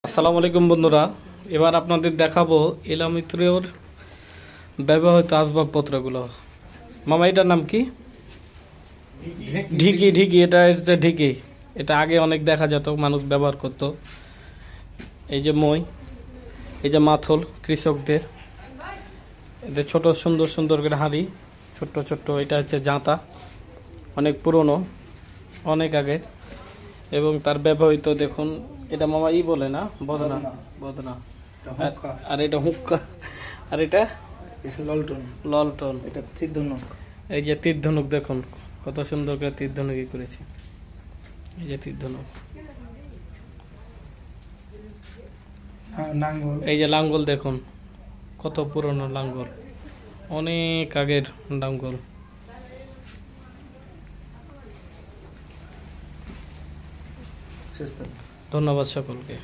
আসসালামু আলাইকুম বন্ধুরা, এবার আপনাদের দেখাবো এলামিত্রের ব্যবহৃত আসবাবপত্রগুলো। মামা, এটার নাম কি? ঢিকি। ঢিকি, এটা হচ্ছে ঢিকি। এটা আগে অনেক দেখা যেত, মানুষ ব্যবহার করত। এই যে মই, এই যে মাথল কৃষকদের, এদের ছোট সুন্দর সুন্দর করে হাঁড়ি, ছোট্ট ছোট্ট। এটা হচ্ছে জাঁতা, অনেক পুরনো, অনেক আগে। এবং তার ব্যবহৃত দেখুন, এটা মামা বলে না, বদনা। বদনা। আর এটা হুক্কা। আর এটা ললটন। ললটন। এটা তীর ধনুক। এই যে তীর ধনুক দেখুন, কত সুন্দর করে তীর ধনুক করেছে। এই যে তীর ধনুক। এই যে লাঙ্গল দেখুন, কত পুরনো লাঙ্গল, অনেক আগের লাঙ্গল। ধন্যবাদ সকলকে।